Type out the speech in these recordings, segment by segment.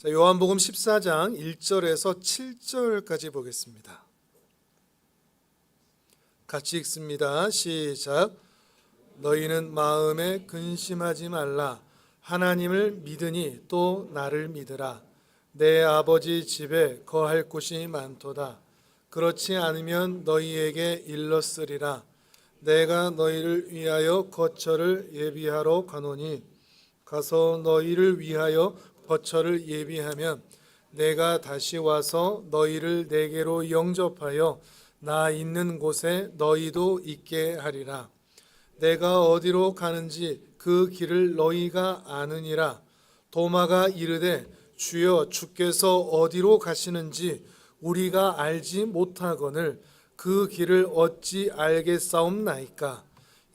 자, 요한복음 14장 1절에서 7절까지 보겠습니다. 같이 읽습니다. 시작. 너희는 마음에 근심하지 말라. 하나님을 믿으니 또 나를 믿으라. 내 아버지 집에 거할 곳이 많도다. 그렇지 않으면 너희에게 일렀으리라. 내가 너희를 위하여 거처를 예비하러 가노니 가서 너희를 위하여 거처를 예비하면 내가 다시 와서 너희를 내게로 영접하여 나 있는 곳에 너희도 있게 하리라. 내가 어디로 가는지 그 길을 너희가 아느니라. 도마가 이르되 주여 주께서 어디로 가시는지 우리가 알지 못하거늘 그 길을 어찌 알겠사옵나이까.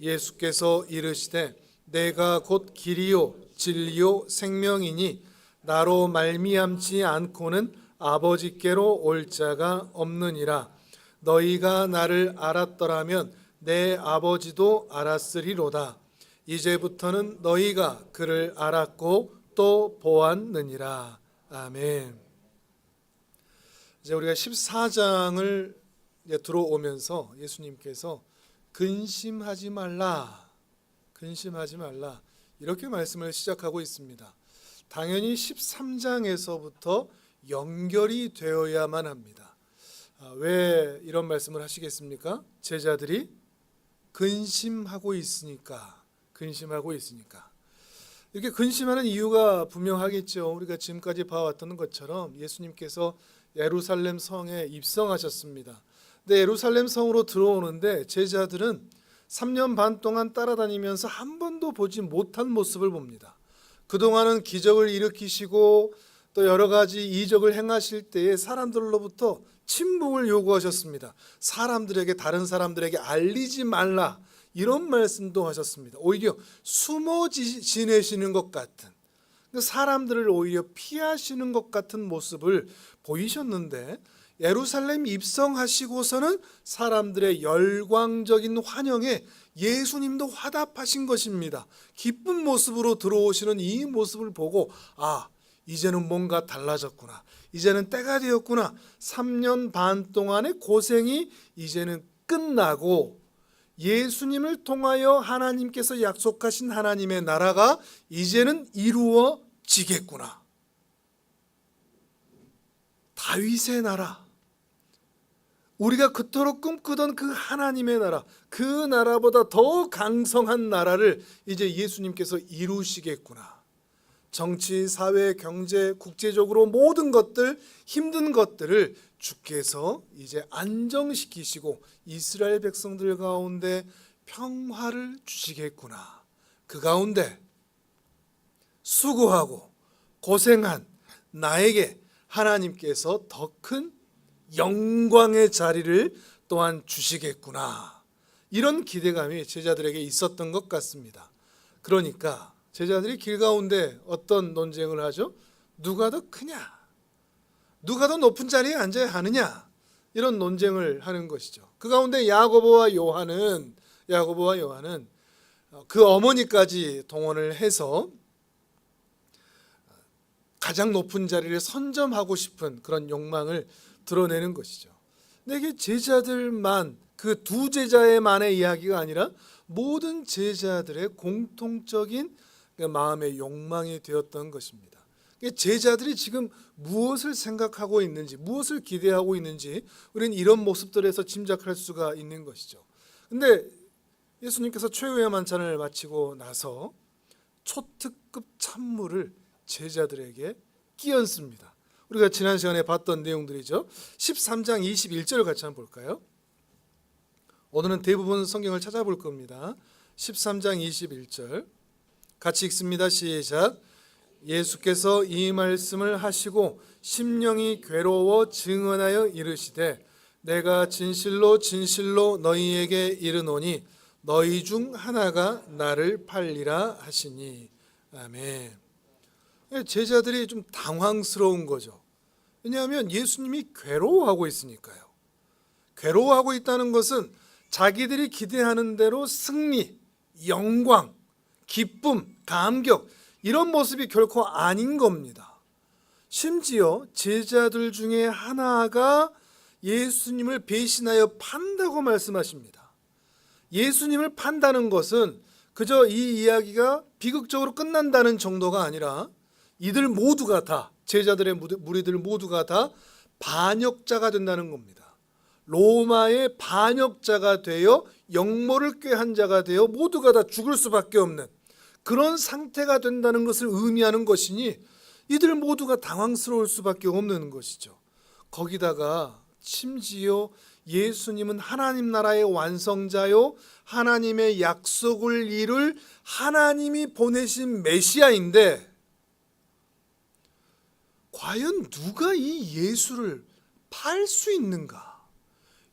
예수께서 이르시되 내가 곧 길이요 진리요 생명이니 나로 말미암지 않고는 아버지께로 올 자가 없느니라. 너희가 나를 알았더라면 내 아버지도 알았으리로다. 이제부터는 너희가 그를 알았고 또 보았느니라. 아멘. 이제 우리가 14장을 들어오면서 예수님께서 근심하지 말라, 근심하지 말라 이렇게 말씀을 시작하고 있습니다. 당연히 13장에서부터 연결이 되어야만 합니다. 왜 이런 말씀을 하시겠습니까? 제자들이 근심하고 있으니까, 근심하고 있으니까. 이렇게 근심하는 이유가 분명하겠죠. 우리가 지금까지 봐왔던 것처럼 예수님께서 예루살렘 성에 입성하셨습니다. 근데 예루살렘 성으로 들어오는데 제자들은 3년 반 동안 따라다니면서 한 번도 보지 못한 모습을 봅니다. 그동안은 기적을 일으키시고 또 여러 가지 이적을 행하실 때에 사람들로부터 침묵을 요구하셨습니다. 사람들에게, 다른 사람들에게 알리지 말라 이런 말씀도 하셨습니다. 오히려 숨어 지내시는 것 같은, 사람들을 오히려 피하시는 것 같은 모습을 보이셨는데 예루살렘 입성하시고서는 사람들의 열광적인 환영에 예수님도 화답하신 것입니다. 기쁜 모습으로 들어오시는 이 모습을 보고 이제는 뭔가 달라졌구나, 이제는 때가 되었구나, 3년 반 동안의 고생이 이제는 끝나고 예수님을 통하여 하나님께서 약속하신 하나님의 나라가 이제는 이루어지겠구나. 다윗의 나라, 우리가 그토록 꿈꾸던 그 하나님의 나라, 그 나라보다 더 강성한 나라를 이제 예수님께서 이루시겠구나. 정치, 사회, 경제, 국제적으로 모든 것들, 힘든 것들을 주께서 이제 안정시키시고 이스라엘 백성들 가운데 평화를 주시겠구나. 그 가운데 수고하고 고생한 나에게 하나님께서 더 큰 영광의 자리를 또한 주시겠구나. 이런 기대감이 제자들에게 있었던 것 같습니다. 그러니까 제자들이 길 가운데 어떤 논쟁을 하죠? 누가 더 크냐? 누가 더 높은 자리에 앉아야 하느냐? 이런 논쟁을 하는 것이죠. 그 가운데 야고보와 요한은 그 어머니까지 동원을 해서 가장 높은 자리를 선점하고 싶은 그런 욕망을 드러내는 것이죠. 근데 이게 제자들만, 그 두 제자의만의 이야기가 아니라 모든 제자들의 공통적인 마음의 욕망이 되었던 것입니다. 제자들이 지금 무엇을 생각하고 있는지, 무엇을 기대하고 있는지 우리는 이런 모습들에서 짐작할 수가 있는 것이죠. 근데 예수님께서 최후의 만찬을 마치고 나서 초특급 찬물을 제자들에게 끼얹습니다. 우리가 지난 시간에 봤던 내용들이죠. 13장 21절을 같이 한번 볼까요? 오늘은 대부분 성경을 찾아볼 겁니다. 13장 21절 같이 읽습니다. 시작. 예수께서 이 말씀을 하시고 심령이 괴로워 증언하여 이르시되 내가 진실로 진실로 너희에게 이르노니 너희 중 하나가 나를 팔리라 하시니. 아멘. 제자들이 좀 당황스러운 거죠. 왜냐하면 예수님이 괴로워하고 있으니까요. 괴로워하고 있다는 것은 자기들이 기대하는 대로 승리, 영광, 기쁨, 감격 이런 모습이 결코 아닌 겁니다. 심지어 제자들 중에 하나가 예수님을 배신하여 판다고 말씀하십니다. 예수님을 판다는 것은 그저 이 이야기가 비극적으로 끝난다는 정도가 아니라 이들 모두가 다, 제자들의 무리들 모두가 다 반역자가 된다는 겁니다. 로마의 반역자가 되어 역모를 꾀한 자가 되어 모두가 다 죽을 수밖에 없는 그런 상태가 된다는 것을 의미하는 것이니 이들 모두가 당황스러울 수밖에 없는 것이죠. 거기다가 심지어 예수님은 하나님 나라의 완성자요 하나님의 약속을 이룰 하나님이 보내신 메시아인데 과연 누가 이 예수를 팔 수 있는가?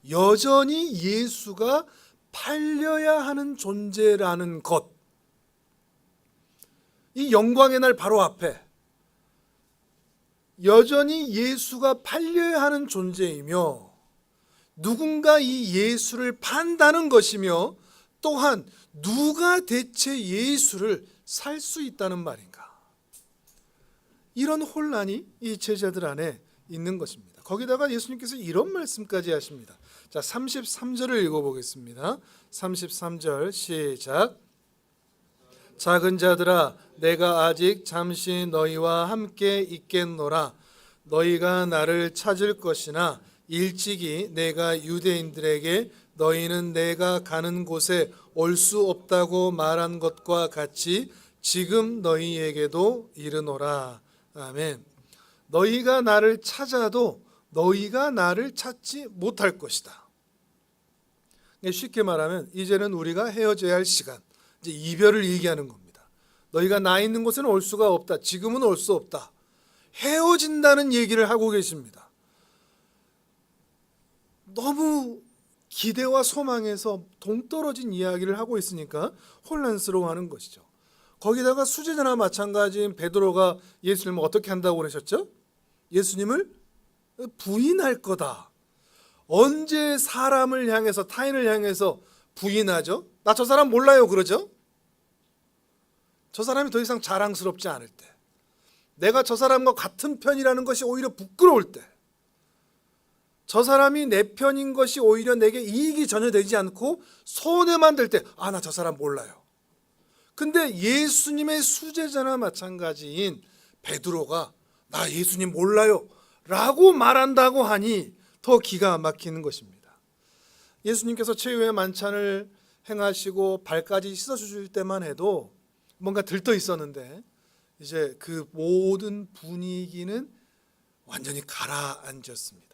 여전히 예수가 팔려야 하는 존재라는 것, 이 영광의 날 바로 앞에 여전히 예수가 팔려야 하는 존재이며 누군가 이 예수를 판다는 것이며 또한 누가 대체 예수를 살 수 있다는 말인가? 이런 혼란이 이 제자들 안에 있는 것입니다. 거기다가 예수님께서 이런 말씀까지 하십니다. 자, 33절을 읽어보겠습니다. 33절 시작. 작은 자들아 내가 아직 잠시 너희와 함께 있겠노라. 너희가 나를 찾을 것이나 일찍이 내가 유대인들에게 너희는 내가 가는 곳에 올 수 없다고 말한 것과 같이 지금 너희에게도 이르노라. 아멘. 너희가 나를 찾아도 너희가 나를 찾지 못할 것이다. 쉽게 말하면 이제는 우리가 헤어져야 할 시간, 이제 이별을 얘기하는 겁니다. 너희가 나 있는 곳에는 올 수가 없다. 지금은 올 수 없다. 헤어진다는 얘기를 하고 계십니다. 너무 기대와 소망에서 동떨어진 이야기를 하고 있으니까 혼란스러워하는 것이죠. 거기다가 수제자나 마찬가지인 베드로가 예수님을 어떻게 한다고 그러셨죠? 예수님을 부인할 거다. 언제 사람을 향해서, 타인을 향해서 부인하죠? 나 저 사람 몰라요 그러죠? 저 사람이 더 이상 자랑스럽지 않을 때, 내가 저 사람과 같은 편이라는 것이 오히려 부끄러울 때, 저 사람이 내 편인 것이 오히려 내게 이익이 전혀 되지 않고 손해만 될 때, 아, 나 저 사람 몰라요. 근데 예수님의 수제자나 마찬가지인 베드로가 나 예수님 몰라요 라고 말한다고 하니 더 기가 막히는 것입니다. 예수님께서 최후의 만찬을 행하시고 발까지 씻어주실 때만 해도 뭔가 들떠 있었는데 이제 그 모든 분위기는 완전히 가라앉았습니다.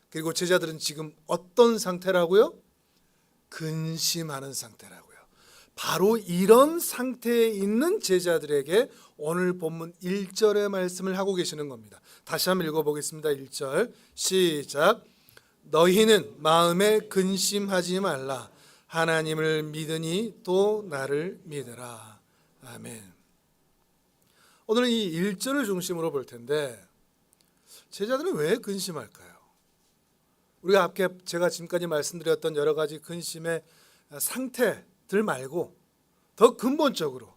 그리고 제자들은 지금 어떤 상태라고요? 근심하는 상태라고요. 바로 이런 상태에 있는 제자들에게 오늘 본문 1절의 말씀을 하고 계시는 겁니다. 다시 한번 읽어보겠습니다. 1절 시작. 너희는 마음에 근심하지 말라. 하나님을 믿으니 또 나를 믿으라. 아멘. 오늘은 이 1절을 중심으로 볼 텐데 제자들은 왜 근심할까요? 우리가 앞에 제가 지금까지 말씀드렸던 여러 가지 근심의 상태들 말고 더 근본적으로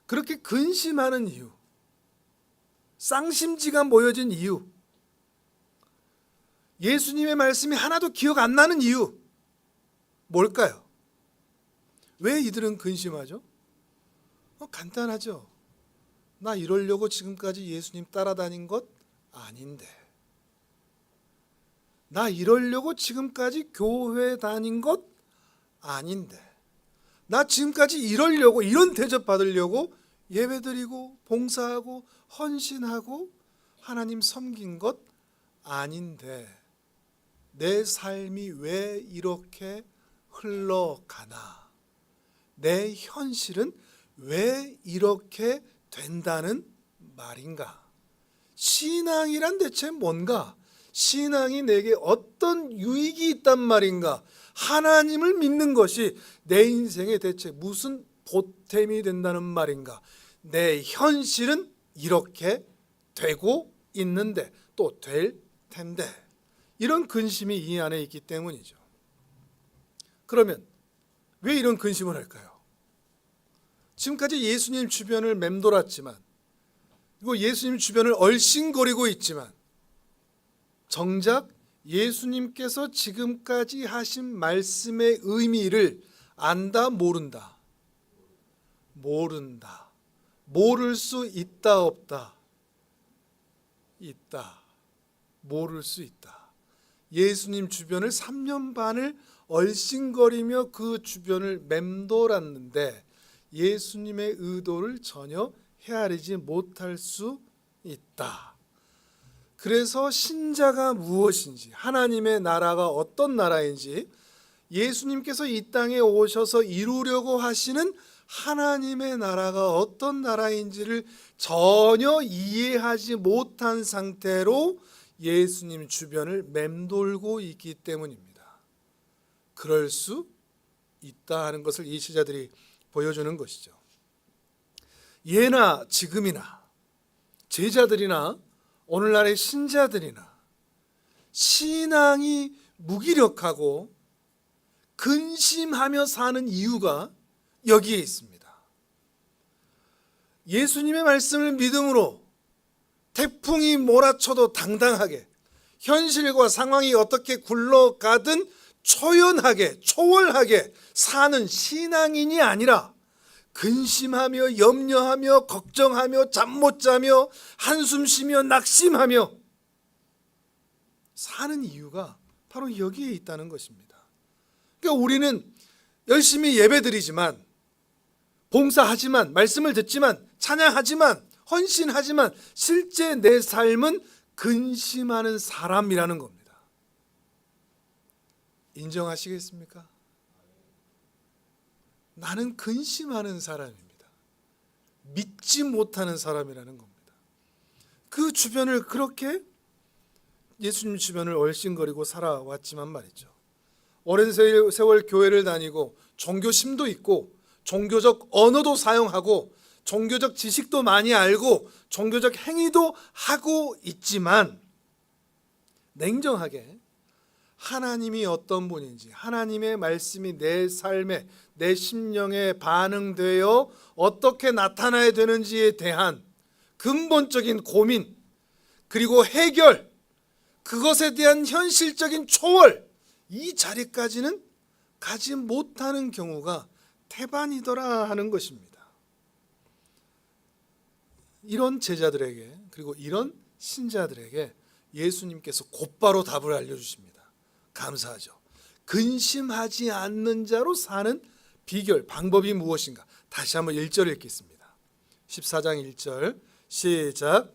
그렇게 근심하는 이유, 쌍심지가 모여진 이유, 예수님의 말씀이 하나도 기억 안 나는 이유 뭘까요? 왜 이들은 근심하죠? 간단하죠. 나 이러려고 지금까지 예수님 따라다닌 것 아닌데, 나 이러려고 지금까지 교회 다닌 것 아닌데, 나 지금까지 이러려고, 이런 대접 받으려고 예배드리고 봉사하고 헌신하고 하나님 섬긴 것 아닌데 내 삶이 왜 이렇게 흘러가나, 내 현실은 왜 이렇게 된다는 말인가? 신앙이란 대체 뭔가? 신앙이 내게 어떤 유익이 있단 말인가? 하나님을 믿는 것이 내 인생에 대체 무슨 보탬이 된다는 말인가? 내 현실은 이렇게 되고 있는데 또 될 텐데, 이런 근심이 이 안에 있기 때문이죠. 그러면 왜 이런 근심을 할까요? 지금까지 예수님 주변을 맴돌았지만 그리고 예수님 주변을 얼씬거리고 있지만 정작 예수님께서 지금까지 하신 말씀의 의미를 안다, 모른다? 모른다. 모를 수 있다, 없다? 있다. 모를 수 있다. 예수님 주변을 3년 반을 얼씬거리며 그 주변을 맴돌았는데 예수님의 의도를 전혀 헤아리지 못할 수 있다. 그래서 신자가 무엇인지, 하나님의 나라가 어떤 나라인지, 예수님께서 이 땅에 오셔서 이루려고 하시는 하나님의 나라가 어떤 나라인지를 전혀 이해하지 못한 상태로 예수님 주변을 맴돌고 있기 때문입니다. 그럴 수 있다 하는 것을 이 시자들이 보여주는 것이죠. 예나 지금이나 제자들이나 오늘날의 신자들이나 신앙이 무기력하고 근심하며 사는 이유가 여기에 있습니다. 예수님의 말씀을 믿음으로 태풍이 몰아쳐도 당당하게, 현실과 상황이 어떻게 굴러가든 초연하게, 초월하게 사는 신앙인이 아니라 근심하며 염려하며 걱정하며 잠 못 자며 한숨 쉬며 낙심하며 사는 이유가 바로 여기에 있다는 것입니다. 그러니까 우리는 열심히 예배드리지만, 봉사하지만, 말씀을 듣지만, 찬양하지만, 헌신하지만 실제 내 삶은 근심하는 사람이라는 겁니다. 인정하시겠습니까? 나는 근심하는 사람입니다. 믿지 못하는 사람이라는 겁니다. 그 주변을 그렇게 예수님 주변을 얼씬거리고 살아왔지만 말이죠. 오랜 세월 교회를 다니고 종교심도 있고 종교적 언어도 사용하고 종교적 지식도 많이 알고 종교적 행위도 하고 있지만 냉정하게 하나님이 어떤 분인지, 하나님의 말씀이 내 삶에, 내 심령에 반응되어 어떻게 나타나야 되는지에 대한 근본적인 고민, 그리고 해결, 그것에 대한 현실적인 초월, 이 자리까지는 가지 못하는 경우가 태반이더라 하는 것입니다. 이런 제자들에게, 그리고 이런 신자들에게 예수님께서 곧바로 답을 알려주십니다. 감사하죠. 근심하지 않는 자로 사는 비결, 방법이 무엇인가? 다시 한번 1절 읽겠습니다. 14장 1절 시작.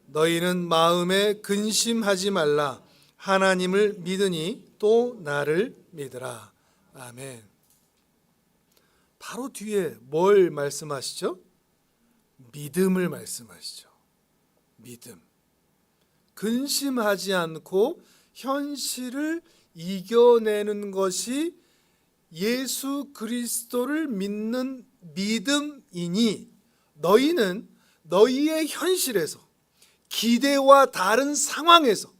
너희는 마음에 근심하지 말라. 하나님을 믿으니 또 나를 믿으라. 아멘. 바로 뒤에 뭘 말씀하시죠? 믿음을 말씀하시죠. 믿음. 근심하지 않고 현실을 이겨내는 것이 예수 그리스도를 믿는 믿음이니 너희는 너희의 현실에서, 기대와 다른 상황에서,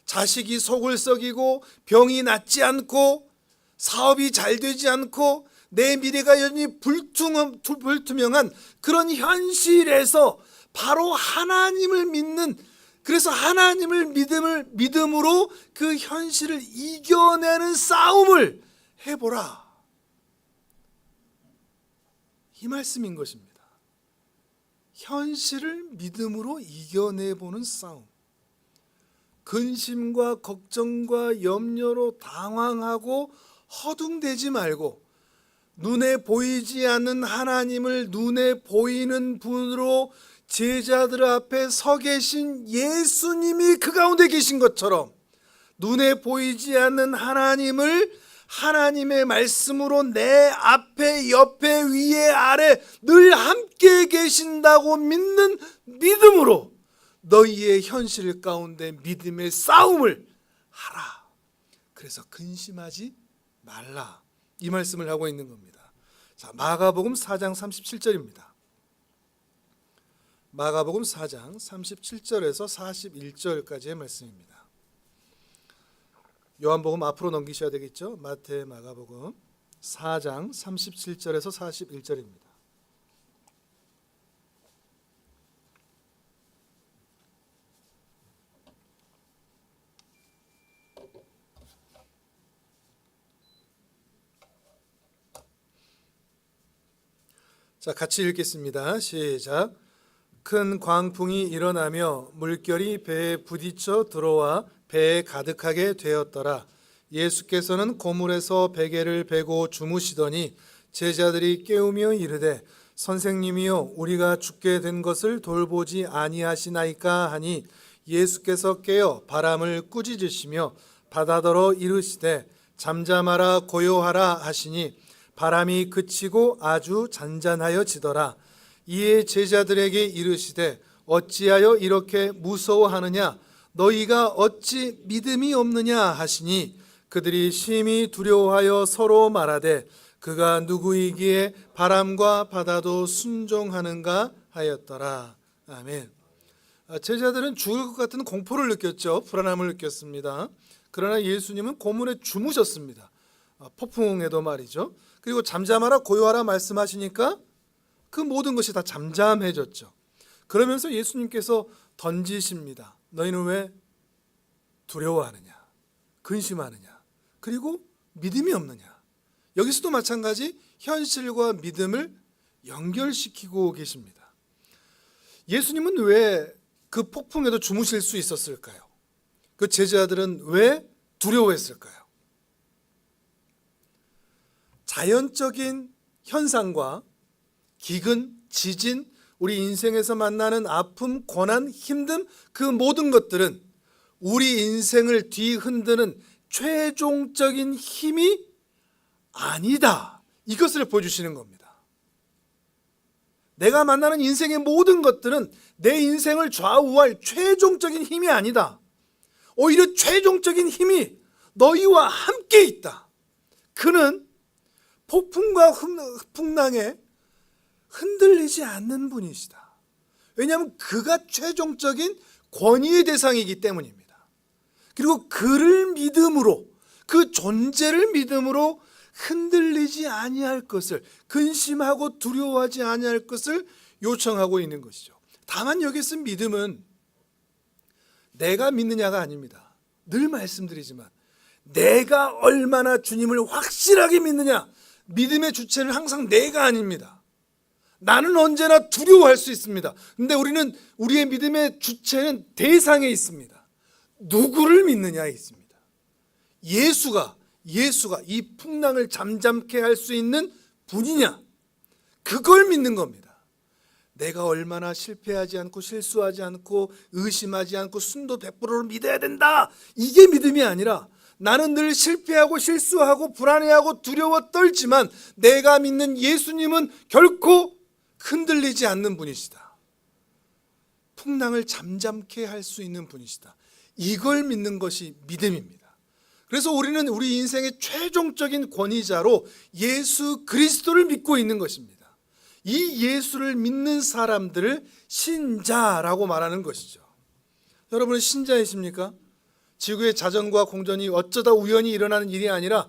자식이 속을 썩이고 병이 낫지 않고 사업이 잘 되지 않고 내 미래가 여전히 불투명한 그런 현실에서 바로 하나님을 믿는, 그래서 하나님을 믿음으로 그 현실을 이겨내는 싸움을 해보라. 이 말씀인 것입니다. 현실을 믿음으로 이겨내보는 싸움. 근심과 걱정과 염려로 당황하고 허둥대지 말고 눈에 보이지 않는 하나님을 눈에 보이는 분으로 제자들 앞에 서 계신 예수님이 그 가운데 계신 것처럼 눈에 보이지 않는 하나님을 하나님의 말씀으로 내 앞에, 옆에, 위에, 아래 늘 함께 계신다고 믿는 믿음으로 너희의 현실 가운데 믿음의 싸움을 하라. 그래서 근심하지 말라. 이 말씀을 하고 있는 겁니다. 자, 마가복음 4장 37절입니다. 마가복음 4장 37절에서 41절까지의 말씀입니다. 요한복음 앞으로 넘기셔야 되겠죠? 마태, 마가복음 4장 37절에서 41절입니다. 자, 같이 읽겠습니다. 시작. 큰 광풍이 일어나며 물결이 배에 부딪혀 들어와 배에 가득하게 되었더라. 예수께서는 고물에서 베개를 베고 주무시더니 제자들이 깨우며 이르되 선생님이여 우리가 죽게 된 것을 돌보지 아니하시나이까 하니 예수께서 깨어 바람을 꾸짖으시며 바다더러 이르시되 잠잠하라 고요하라 하시니 바람이 그치고 아주 잔잔하여지더라. 이에 제자들에게 이르시되 어찌하여 이렇게 무서워하느냐 너희가 어찌 믿음이 없느냐 하시니 그들이 심히 두려워하여 서로 말하되 그가 누구이기에 바람과 바다도 순종하는가 하였더라. 아멘. 제자들은 죽을 것 같은 공포를 느꼈죠. 불안함을 느꼈습니다. 그러나 예수님은 고문에 주무셨습니다. 폭풍에도 말이죠. 그리고 잠잠하라 고요하라 말씀하시니까 그 모든 것이 다 잠잠해졌죠. 그러면서 예수님께서 던지십니다. 너희는 왜 두려워하느냐 근심하느냐 그리고 믿음이 없느냐. 여기서도 마찬가지 현실과 믿음을 연결시키고 계십니다. 예수님은 왜 그 폭풍에도 주무실 수 있었을까요? 그 제자들은 왜 두려워했을까요? 자연적인 현상과 기근, 지진, 우리 인생에서 만나는 아픔, 고난, 힘듦 그 모든 것들은 우리 인생을 뒤흔드는 최종적인 힘이 아니다. 이것을 보여주시는 겁니다. 내가 만나는 인생의 모든 것들은 내 인생을 좌우할 최종적인 힘이 아니다. 오히려 최종적인 힘이 너희와 함께 있다. 그는 폭풍과 풍랑에 흔들리지 않는 분이시다. 왜냐하면 그가 최종적인 권위의 대상이기 때문입니다. 그리고 그를 믿음으로 그 존재를 믿음으로 흔들리지 아니할 것을 근심하고 두려워하지 아니할 것을 요청하고 있는 것이죠. 다만 여기서 믿음은 내가 믿느냐가 아닙니다. 늘 말씀드리지만 내가 얼마나 주님을 확실하게 믿느냐. 믿음의 주체는 항상 내가 아닙니다. 나는 언제나 두려워할 수 있습니다. 근데 우리는 우리의 믿음의 주체는 대상에 있습니다. 누구를 믿느냐에 있습니다. 예수가 이 풍랑을 잠잠케 할 수 있는 분이냐, 그걸 믿는 겁니다. 내가 얼마나 실패하지 않고 실수하지 않고 의심하지 않고 순도 100%로 믿어야 된다, 이게 믿음이 아니라 나는 늘 실패하고 실수하고 불안해하고 두려워 떨지만 내가 믿는 예수님은 결코 흔들리지 않는 분이시다. 풍랑을 잠잠케 할 수 있는 분이시다. 이걸 믿는 것이 믿음입니다. 그래서 우리는 우리 인생의 최종적인 권위자로 예수 그리스도를 믿고 있는 것입니다. 이 예수를 믿는 사람들을 신자라고 말하는 것이죠. 여러분은 신자이십니까? 지구의 자전과 공전이 어쩌다 우연히 일어나는 일이 아니라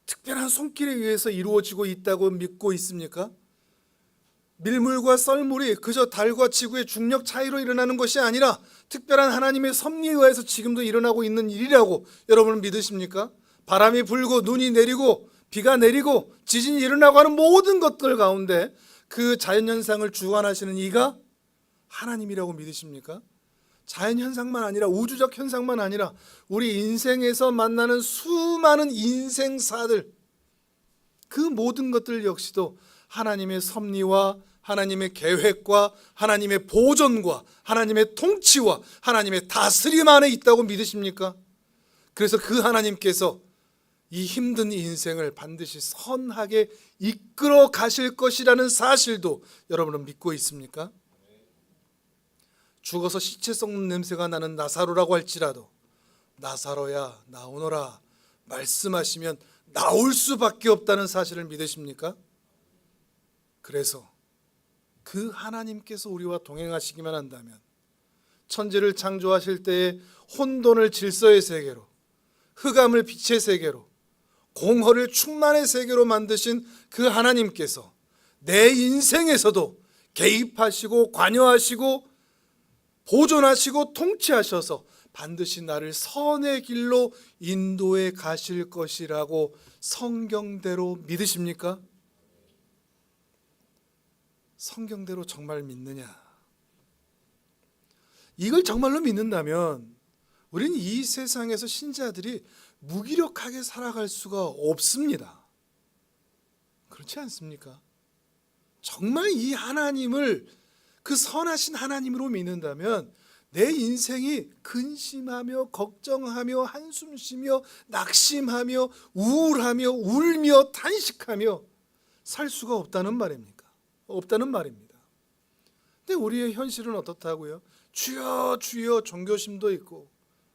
특별한 손길에 의해서 이루어지고 있다고 믿고 있습니까? 밀물과 썰물이 그저 달과 지구의 중력 차이로 일어나는 것이 아니라 특별한 하나님의 섭리에 의해서 지금도 일어나고 있는 일이라고 여러분은 믿으십니까? 바람이 불고 눈이 내리고 비가 내리고 지진이 일어나고 하는 모든 것들 가운데 그 자연현상을 주관하시는 이가 하나님이라고 믿으십니까? 자연현상만 아니라 우주적 현상만 아니라 우리 인생에서 만나는 수많은 인생사들, 그 모든 것들 역시도 하나님의 섭리와 하나님의 계획과 하나님의 보존과 하나님의 통치와 하나님의 다스림 안에 있다고 믿으십니까? 그래서 그 하나님께서 이 힘든 인생을 반드시 선하게 이끌어 가실 것이라는 사실도 여러분은 믿고 있습니까? 죽어서 시체 썩는 냄새가 나는 나사로라고 할지라도 나사로야 나오너라 말씀하시면 나올 수밖에 없다는 사실을 믿으십니까? 그래서 그 하나님께서 우리와 동행하시기만 한다면 천지를 창조하실 때에 혼돈을 질서의 세계로, 흑암을 빛의 세계로, 공허를 충만의 세계로 만드신 그 하나님께서 내 인생에서도 개입하시고 관여하시고 보존하시고 통치하셔서 반드시 나를 선의 길로 인도해 가실 것이라고 성경대로 믿으십니까? 성경대로 정말 믿느냐? 이걸 정말로 믿는다면 우리는 이 세상에서 신자들이 무기력하게 살아갈 수가 없습니다. 그렇지 않습니까? 정말 이 하나님을 그 선하신 하나님으로 믿는다면 내 인생이 근심하며 걱정하며 한숨 쉬며 낙심하며 우울하며 울며 탄식하며 살 수가 없다는 말입니까? 없다는 말입니다. 근데 우리의 현실은 어떻다고요? 주여 주여 종교심도 있고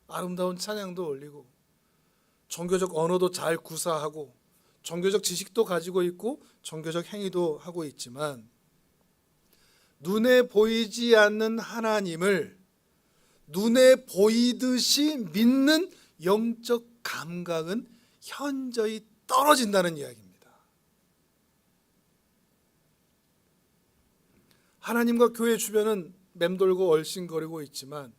아름다운 찬양도 올리고 종교적 언어도 잘 구사하고 종교적 지식도 가지고 있고 종교적 행위도 하고 있지만 눈에 보이지 않는 하나님을 눈에 보이듯이 믿는 영적 감각은 현저히 떨어진다는 이야기입니다. 하나님과 교회 주변은 맴돌고 얼씬거리고 있지만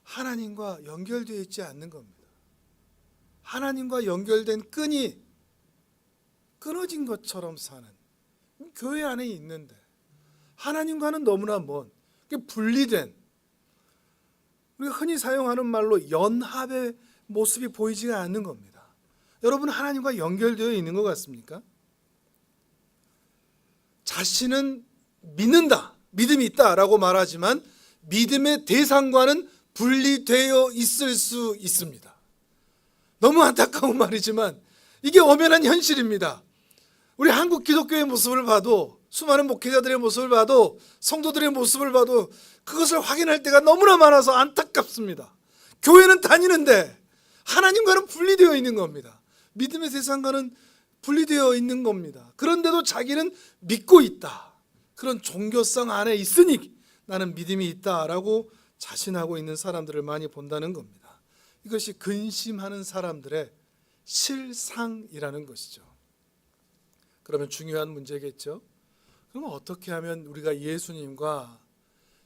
하나님과 연결되어 있지 않는 겁니다. 하나님과 연결된 끈이 끊어진 것처럼 사는 교회 안에 있는데 하나님과는 너무나 먼 분리된, 우리가 흔히 사용하는 말로 연합의 모습이 보이지가 않는 겁니다. 여러분, 하나님과 연결되어 있는 것 같습니까? 자신은 믿는다, 믿음이 있다라고 말하지만 믿음의 대상과는 분리되어 있을 수 있습니다. 너무 안타까운 말이지만 이게 엄연한 현실입니다. 우리 한국 기독교의 모습을 봐도, 수많은 목회자들의 모습을 봐도, 성도들의 모습을 봐도 그것을 확인할 때가 너무나 많아서 안타깝습니다. 교회는 다니는데 하나님과는 분리되어 있는 겁니다. 믿음의 세상과는 분리되어 있는 겁니다. 그런데도 자기는 믿고 있다, 그런 종교성 안에 있으니 나는 믿음이 있다라고 자신하고 있는 사람들을 많이 본다는 겁니다. 이것이 근심하는 사람들의 실상이라는 것이죠. 그러면 중요한 문제겠죠. 그럼 어떻게 하면 우리가 예수님과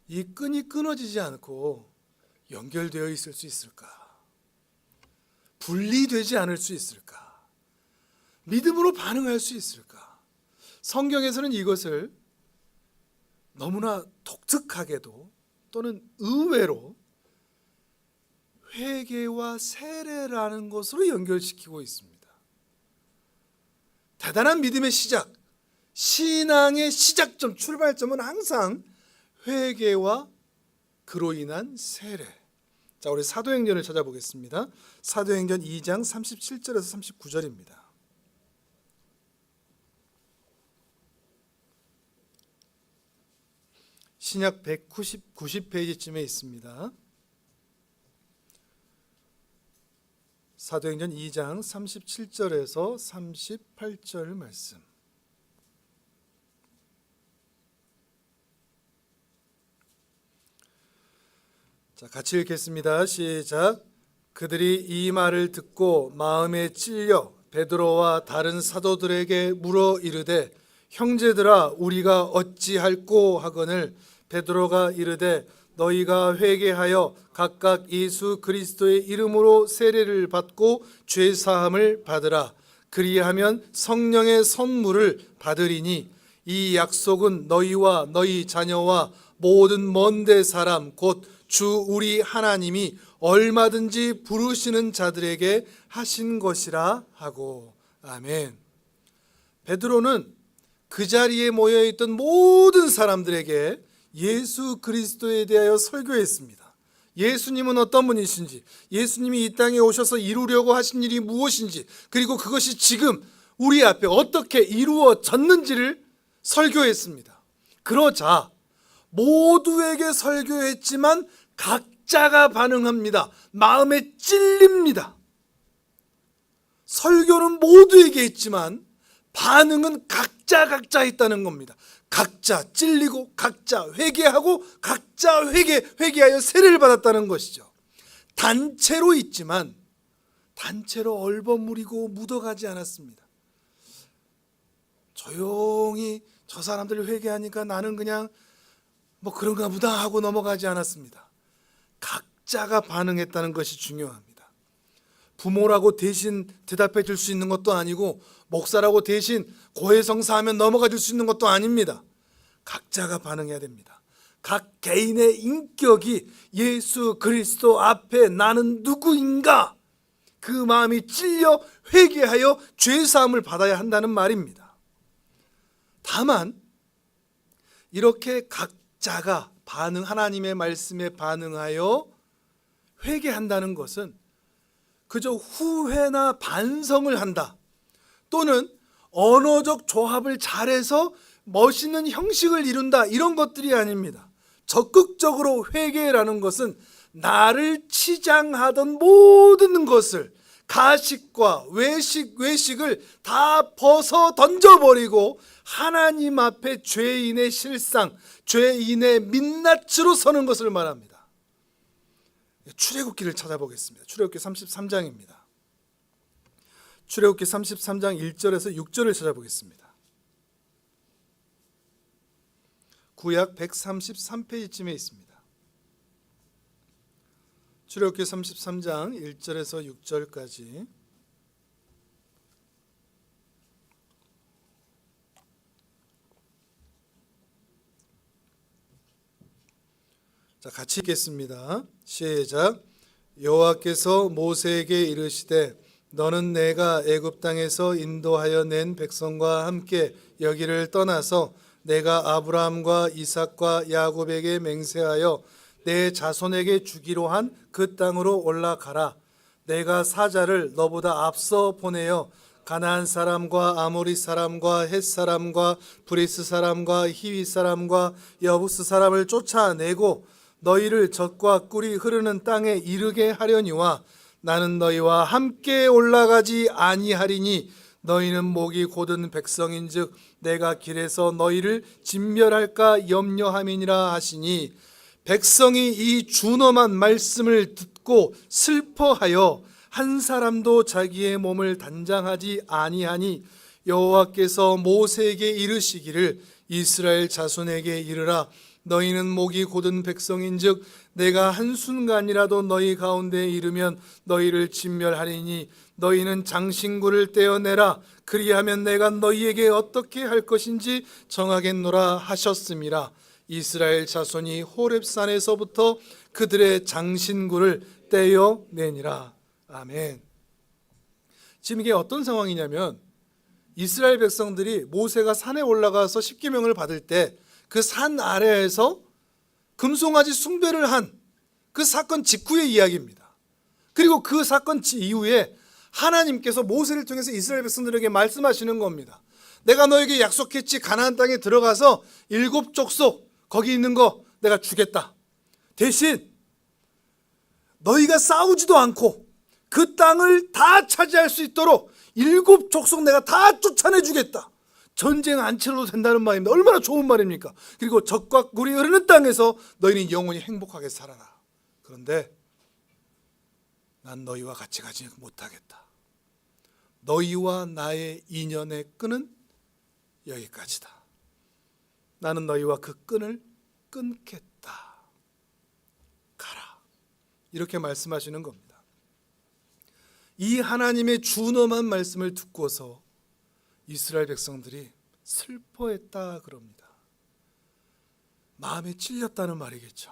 이 끈이 끊어지지 않고 연결되어 있을 수 있을까? 분리되지 않을 수 있을까? 믿음으로 반응할 수 있을까? 성경에서는 이것을 너무나 독특하게도 또는 의외로 회개와 세례라는 것으로 연결시키고 있습니다. 대단한 믿음의 시작, 신앙의 시작점, 출발점은 항상 회개와 그로 인한 세례. 자, 우리 사도행전을 찾아보겠습니다. 사도행전 2장 37절에서 39절입니다. 신약 190페이지쯤에 있습니다. 사도행전 2장 37절에서 38절 말씀. 자, 같이 읽겠습니다. 시작. 그들이 이 말을 듣고 마음에 찔려 베드로와 다른 사도들에게 물어 이르되 형제들아 우리가 어찌할꼬 하거늘 베드로가 이르되 너희가 회개하여 각각 예수 그리스도의 이름으로 세례를 받고 죄 사함을 받으라. 그리하면 성령의 선물을 받으리니 이 약속은 너희와 너희 자녀와 모든 먼데 사람 곧 주 우리 하나님이 얼마든지 부르시는 자들에게 하신 것이라 하고. 아멘. 베드로는 그 자리에 모여있던 모든 사람들에게 예수 그리스도에 대하여 설교했습니다. 예수님은 어떤 분이신지, 예수님이 이 땅에 오셔서 이루려고 하신 일이 무엇인지, 그리고 그것이 지금 우리 앞에 어떻게 이루어졌는지를 설교했습니다. 그러자 모두에게 설교했지만 각자가 반응합니다. 마음에 찔립니다. 설교는 모두에게 했지만 반응은 각자 했다는 겁니다. 각자 찔리고 각자 회개하고 각자 회개하여 세례를 받았다는 것이죠. 단체로 있지만 단체로 얼버무리고 묻어가지 않았습니다. 조용히 저 사람들이 회개하니까 나는 그냥 뭐 그런가 보다 하고 넘어가지 않았습니다. 각자가 반응했다는 것이 중요합니다. 부모라고 대신 대답해 줄 수 있는 것도 아니고 목사라고 대신 고해성사하면 넘어가 줄 수 있는 것도 아닙니다. 각자가 반응해야 됩니다. 각 개인의 인격이 예수 그리스도 앞에 나는 누구인가, 그 마음이 찔려 회개하여 죄사함을 받아야 한다는 말입니다. 다만 이렇게 각자가 하나님의 말씀에 반응하여 회개한다는 것은 그저 후회나 반성을 한다, 또는 언어적 조합을 잘해서 멋있는 형식을 이룬다, 이런 것들이 아닙니다. 적극적으로 회개라는 것은 나를 치장하던 모든 것을, 가식과 외식을 다 벗어 던져버리고 하나님 앞에 죄인의 실상, 죄인의 민낯으로 서는 것을 말합니다. 출애굽기를 찾아보겠습니다. 출애굽기 33장입니다. 출애굽기 33장 1절에서 6절을 찾아보겠습니다. 구약 133페이지쯤에 있습니다. 출애굽기 33장 1절에서 6절까지. 자, 같이 읽겠습니다. 시작. 여호와께서 모세에게 이르시되 너는 내가 애굽 땅에서 인도하여 낸 백성과 함께 여기를 떠나서 내가 아브라함과 이삭과 야곱에게 맹세하여 내 자손에게 주기로 한 그 땅으로 올라가라. 내가 사자를 너보다 앞서 보내어 가나안 사람과 아모리 사람과 헷 사람과 브리스 사람과 히위 사람과 여부스 사람을 쫓아내고 너희를 젖과 꿀이 흐르는 땅에 이르게 하려니와 나는 너희와 함께 올라가지 아니하리니 너희는 목이 곧은 백성인즉 내가 길에서 너희를 진멸할까 염려함이니라 하시니, 백성이 이 준엄한 말씀을 듣고 슬퍼하여 한 사람도 자기의 몸을 단장하지 아니하니 여호와께서 모세에게 이르시기를 이스라엘 자손에게 이르라. 너희는 목이 곧은 백성인즉 내가 한순간이라도 너희 가운데 이르면 너희를 진멸하리니 너희는 장신구를 떼어내라. 그리하면 내가 너희에게 어떻게 할 것인지 정하겠노라 하셨음이라. 이스라엘 자손이 호렙산에서부터 그들의 장신구를 떼어내니라. 아멘. 지금 이게 어떤 상황이냐면, 이스라엘 백성들이 모세가 산에 올라가서 십계명을 받을 때 그 산 아래에서 금송아지 숭배를 한 그 사건 직후의 이야기입니다. 그리고 그 사건 이후에 하나님께서 모세를 통해서 이스라엘 백성들에게 말씀하시는 겁니다. 내가 너에게 약속했지, 가나안 땅에 들어가서 7족속 거기 있는 거 내가 주겠다. 대신 너희가 싸우지도 않고 그 땅을 다 차지할 수 있도록 7족속 내가 다 쫓아내 주겠다. 전쟁 안 치러도 된다는 말입니다. 얼마나 좋은 말입니까? 그리고 젖과 꿀이 흐르는 땅에서 너희는 영원히 행복하게 살아라. 그런데 난 너희와 같이 가지 못하겠다. 너희와 나의 인연의 끈은 여기까지다. 나는 너희와 그 끈을 끊겠다. 가라. 이렇게 말씀하시는 겁니다. 이 하나님의 준엄한 말씀을 듣고서 이스라엘 백성들이 슬퍼했다 그럽니다. 마음에 찔렸다는 말이겠죠.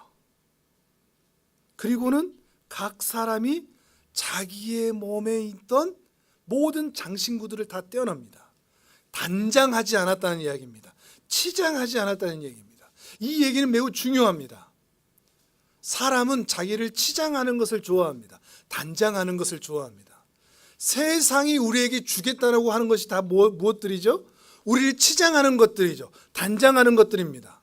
그리고는 각 사람이 자기의 몸에 있던 모든 장신구들을 다 떼어납니다. 단장하지 않았다는 이야기입니다. 치장하지 않았다는 얘기입니다. 이 얘기는 매우 중요합니다. 사람은 자기를 치장하는 것을 좋아합니다. 단장하는 것을 좋아합니다. 세상이 우리에게 주겠다라고 하는 것이 다 무엇들이죠? 우리를 치장하는 것들이죠. 단장하는 것들입니다.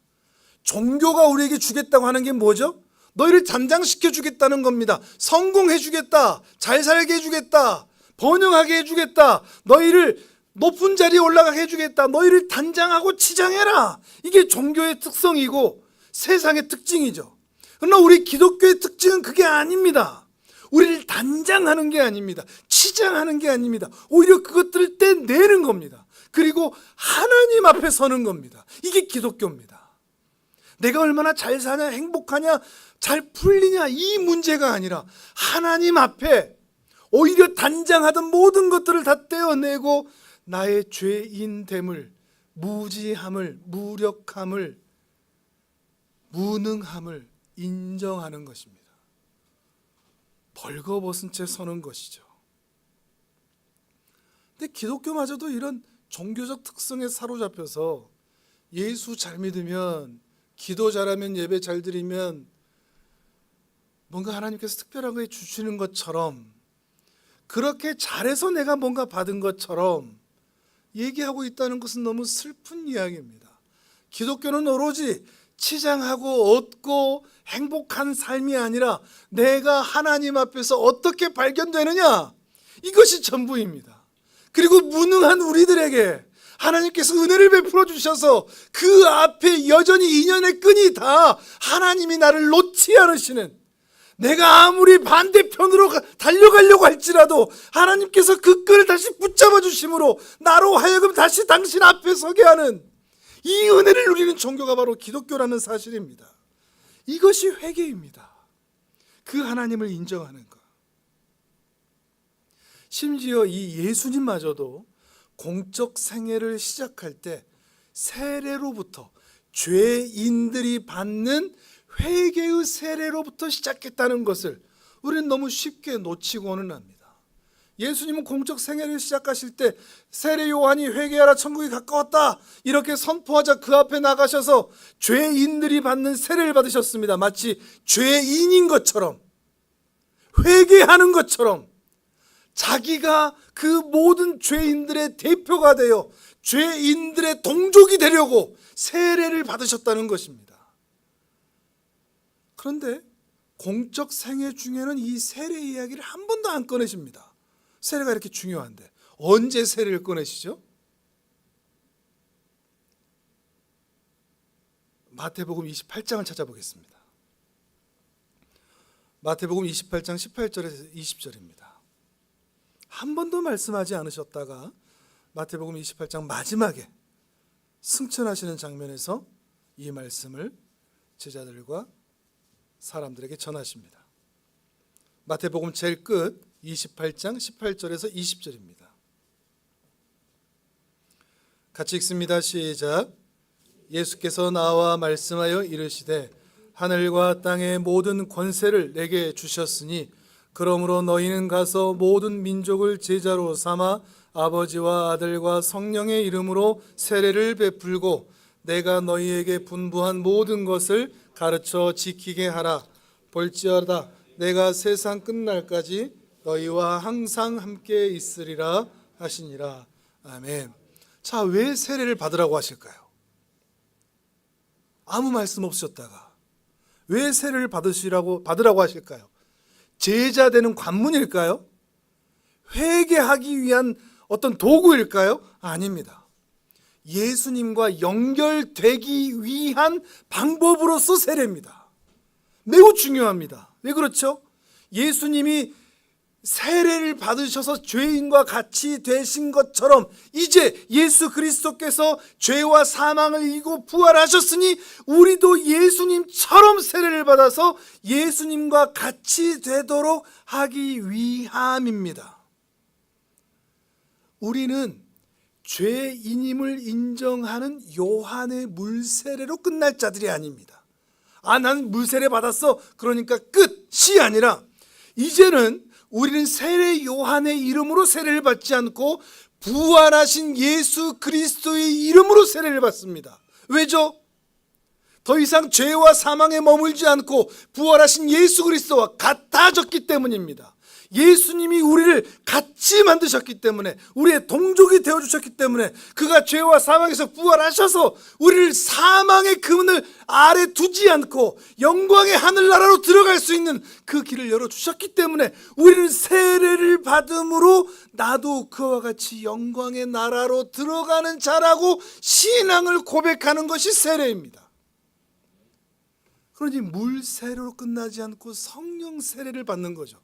종교가 우리에게 주겠다고 하는 게 뭐죠? 너희를 단장시켜 주겠다는 겁니다. 성공해 주겠다, 잘 살게 해주겠다, 번영하게 해주겠다, 너희를 높은 자리에 올라가게 해주겠다, 너희를 단장하고 치장해라. 이게 종교의 특성이고 세상의 특징이죠. 그러나 우리 기독교의 특징은 그게 아닙니다. 우리를 단장하는 게 아닙니다. 치장하는 게 아닙니다. 오히려 그것들을 떼내는 겁니다. 그리고 하나님 앞에 서는 겁니다. 이게 기독교입니다. 내가 얼마나 잘 사냐, 행복하냐, 잘 풀리냐, 이 문제가 아니라 하나님 앞에 오히려 단장하던 모든 것들을 다 떼어내고 나의 죄인됨을, 무지함을, 무력함을 무능함을 인정하는 것입니다. 벌거벗은 채 서는 것이죠. 근데 기독교마저도 이런 종교적 특성에 사로잡혀서 예수 잘 믿으면, 기도 잘하면, 예배 잘 드리면 뭔가 하나님께서 특별하게 주시는 것처럼, 그렇게 잘해서 내가 뭔가 받은 것처럼 얘기하고 있다는 것은 너무 슬픈 이야기입니다. 기독교는 오로지 치장하고 얻고 행복한 삶이 아니라 내가 하나님 앞에서 어떻게 발견되느냐, 이것이 전부입니다. 그리고 무능한 우리들에게 하나님께서 은혜를 베풀어 주셔서 그 앞에 여전히 인연의 끈이 다 하나님이 나를 놓지 않으시는, 내가 아무리 반대편으로 달려가려고 할지라도 하나님께서 그 끈을 다시 붙잡아 주심으로 나로 하여금 다시 당신 앞에 서게 하는 이 은혜를 누리는 종교가 바로 기독교라는 사실입니다. 이것이 회개입니다. 그 하나님을 인정하는 것. 심지어 이 예수님마저도 공적 생애를 시작할 때 세례로부터, 죄인들이 받는 회개의 세례로부터 시작했다는 것을 우리는 너무 쉽게 놓치고는 합니다. 예수님은 공적 생애를 시작하실 때 세례 요한이 회개하라 천국이 가까웠다 이렇게 선포하자 그 앞에 나가셔서 죄인들이 받는 세례를 받으셨습니다. 마치 죄인인 것처럼, 회개하는 것처럼 자기가 그 모든 죄인들의 대표가 되어 죄인들의 동족이 되려고 세례를 받으셨다는 것입니다. 그런데 공적 생애 중에는 이 세례 이야기를 한 번도 안 꺼내십니다. 세례가 이렇게 중요한데 언제 세례를 꺼내시죠? 마태복음 28장을 찾아보겠습니다. 마태복음 28장 18절에서 20절입니다. 한 번도 말씀하지 않으셨다가 마태복음 28장 마지막에 승천하시는 장면에서 이 말씀을 제자들과 사람들에게 전하십니다. 마태복음 제일 끝 28장 18절에서 20절입니다. 같이 읽습니다. 시작. 예수께서 나와 말씀하여 이르시되 하늘과 땅의 모든 권세를 내게 주셨으니 그러므로 너희는 가서 모든 민족을 제자로 삼아 아버지와 아들과 성령의 이름으로 세례를 베풀고 내가 너희에게 분부한 모든 것을 가르쳐 지키게 하라. 볼지어다 내가 세상 끝날까지 너희와 항상 함께 있으리라 하시니라. 아멘. 자, 왜 세례를 받으라고 하실까요? 아무 말씀 없으셨다가 왜 세례를 받으라고 하실까요? 제자 되는 관문일까요? 회개하기 위한 어떤 도구일까요? 아닙니다. 예수님과 연결되기 위한 방법으로서 세례입니다. 매우 중요합니다. 왜 그렇죠? 예수님이 세례를 받으셔서 죄인과 같이 되신 것처럼 이제 예수 그리스도께서 죄와 사망을 이기고 부활하셨으니 우리도 예수님처럼 세례를 받아서 예수님과 같이 되도록 하기 위함입니다. 우리는 죄인임을 인정하는 요한의 물세례로 끝날 자들이 아닙니다. 난 물세례 받았어 그러니까 끝이 아니라 이제는 우리는 세례 요한의 이름으로 세례를 받지 않고 부활하신 예수 그리스도의 이름으로 세례를 받습니다. 왜죠? 더 이상 죄와 사망에 머물지 않고 부활하신 예수 그리스도와 같아졌기 때문입니다. 예수님이 우리를 같이 만드셨기 때문에, 우리의 동족이 되어주셨기 때문에, 그가 죄와 사망에서 부활하셔서 우리를 사망의 그문을 아래 두지 않고 영광의 하늘나라로 들어갈 수 있는 그 길을 열어주셨기 때문에 우리는 세례를 받음으로 나도 그와 같이 영광의 나라로 들어가는 자라고 신앙을 고백하는 것이 세례입니다. 그러니 물 세례로 끝나지 않고 성령 세례를 받는 거죠.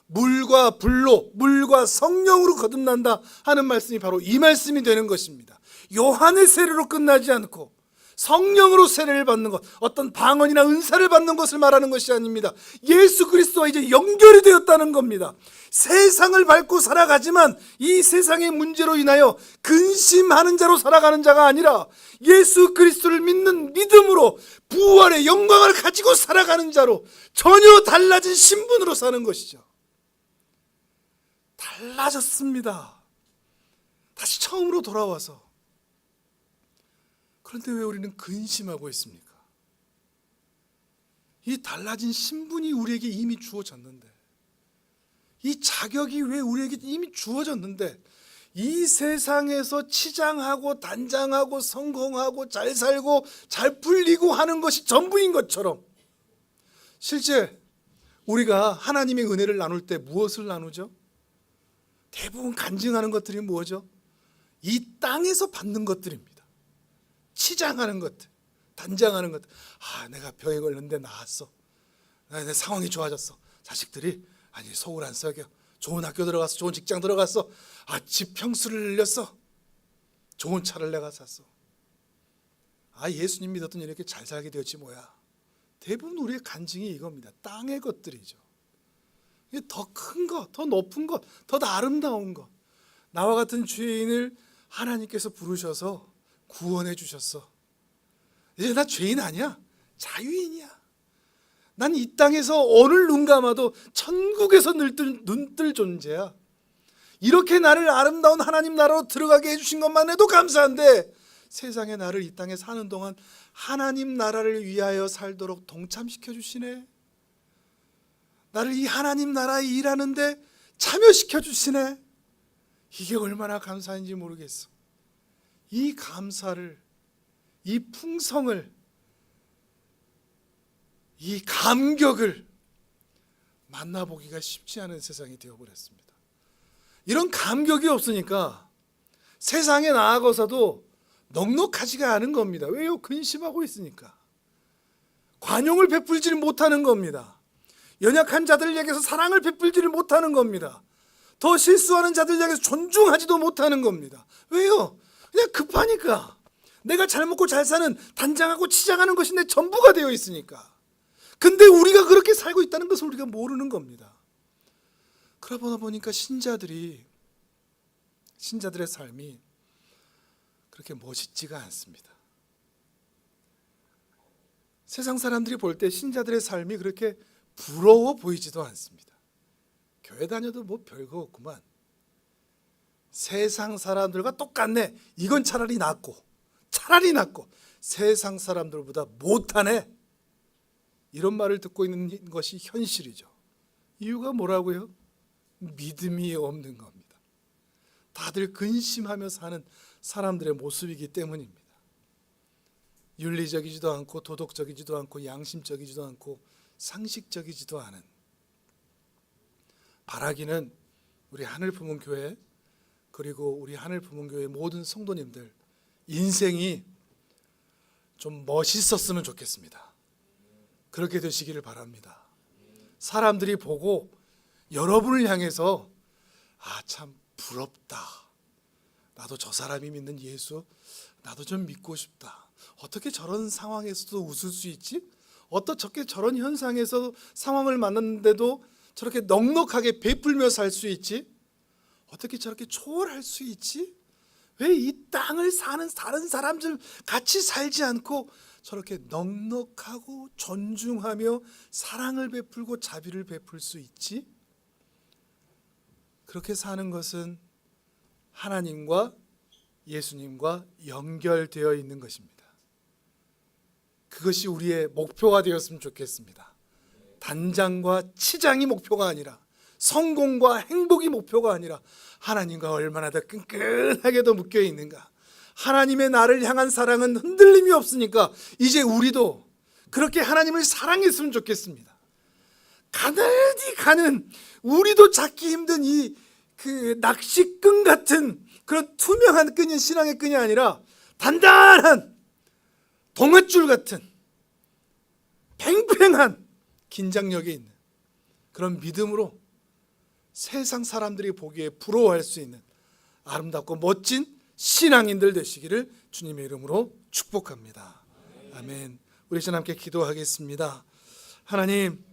물과 불로, 물과 성령으로 거듭난다 하는 말씀이 바로 이 말씀이 되는 것입니다. 요한의 세례로 끝나지 않고 성령으로 세례를 받는 것, 어떤 방언이나 은사를 받는 것을 말하는 것이 아닙니다. 예수 그리스도와 이제 연결이 되었다는 겁니다. 세상을 밟고 살아가지만 이 세상의 문제로 인하여 근심하는 자로 살아가는 자가 아니라 예수 그리스도를 믿는 믿음으로 부활의 영광을 가지고 살아가는 자로 전혀 달라진 신분으로 사는 것이죠. 달라졌습니다. 다시 처음으로 돌아와서. 그런데 왜 우리는 근심하고 있습니까? 이 달라진 신분이 우리에게 이미 주어졌는데, 이 자격이 왜 우리에게 이미 주어졌는데, 이 세상에서 치장하고 단장하고 성공하고 잘 살고 잘 풀리고 하는 것이 전부인 것처럼, 실제 우리가 하나님의 은혜를 나눌 때 무엇을 나누죠? 대부분 간증하는 것들이 뭐죠? 이 땅에서 받는 것들입니다. 치장하는 것들, 단장하는 것들. 내가 병에 걸렸는데 나았어. 내 상황이 좋아졌어. 자식들이 속을 안 썩여. 좋은 학교 들어갔어. 좋은 직장 들어갔어. 집 평수를 늘렸어. 좋은 차를 내가 샀어. 예수님 믿었더니 이렇게 잘 살게 되었지 뭐야. 대부분 우리의 간증이 이겁니다. 땅의 것들이죠. 더 큰 것, 더 높은 것, 더 아름다운 것. 나와 같은 죄인을 하나님께서 부르셔서 구원해 주셨어. 이제 나 죄인 아니야. 자유인이야. 난 이 땅에서 오늘 눈 감아도 천국에서 눈뜰 존재야. 이렇게 나를 아름다운 하나님 나라로 들어가게 해주신 것만 해도 감사한데, 세상에 나를 이 땅에 사는 동안 하나님 나라를 위하여 살도록 동참시켜 주시네. 나를 이 하나님 나라에 일하는데 참여시켜 주시네. 이게 얼마나 감사한지 모르겠어. 이 감사를, 이 풍성을, 이 감격을 만나보기가 쉽지 않은 세상이 되어버렸습니다. 이런 감격이 없으니까 세상에 나아가서도 넉넉하지가 않은 겁니다. 왜요? 근심하고 있으니까. 관용을 베풀지를 못하는 겁니다. 연약한 자들에게서 사랑을 베풀지를 못하는 겁니다. 더 실수하는 자들에게서 존중하지도 못하는 겁니다. 왜요? 그냥 급하니까. 내가 잘 먹고 잘 사는 단장하고 치장하는 것이 내 전부가 되어 있으니까. 근데 우리가 그렇게 살고 있다는 것을 우리가 모르는 겁니다. 그러다 보니까 신자들의 삶이 그렇게 멋있지가 않습니다. 세상 사람들이 볼 때 신자들의 삶이 그렇게 부러워 보이지도 않습니다. 교회 다녀도 뭐 별거 없구만. 세상 사람들과 똑같네. 이건 차라리 낫고 세상 사람들보다 못하네. 이런 말을 듣고 있는 것이 현실이죠. 이유가 뭐라고요? 믿음이 없는 겁니다. 다들 근심하며 사는 사람들의 모습이기 때문입니다. 윤리적이지도 않고 도덕적이지도 않고 양심적이지도 않고 상식적이지도 않은, 바라기는 우리 하늘부문교회 그리고 우리 하늘부문교회 모든 성도님들 인생이 좀 멋있었으면 좋겠습니다. 그렇게 되시기를 바랍니다. 사람들이 보고 여러분을 향해서 참 부럽다. 나도 저 사람이 믿는 예수 나도 좀 믿고 싶다. 어떻게 저런 상황에서도 웃을 수 있지? 어떻게 저런 현상에서 상황을 만났는데도 저렇게 넉넉하게 베풀며 살 수 있지? 어떻게 저렇게 초월할 수 있지? 왜 이 땅을 사는 다른 사람들 같이 살지 않고 저렇게 넉넉하고 존중하며 사랑을 베풀고 자비를 베풀 수 있지? 그렇게 사는 것은 하나님과 예수님과 연결되어 있는 것입니다. 그것이 우리의 목표가 되었으면 좋겠습니다. 단장과 치장이 목표가 아니라, 성공과 행복이 목표가 아니라, 하나님과 얼마나 더 끈끈하게 더 묶여 있는가. 하나님의 나를 향한 사랑은 흔들림이 없으니까 이제 우리도 그렇게 하나님을 사랑했으면 좋겠습니다. 가늘디 가는, 우리도 잡기 힘든 그 낚시끈 같은 그런 투명한 끈이 신앙의 끈이 아니라 단단한 동아줄 같은 팽팽한 긴장력이 있는 그런 믿음으로 세상 사람들이 보기에 부러워할 수 있는 아름답고 멋진 신앙인들 되시기를 주님의 이름으로 축복합니다. 아멘. 우리 신 함께 기도하겠습니다. 하나님,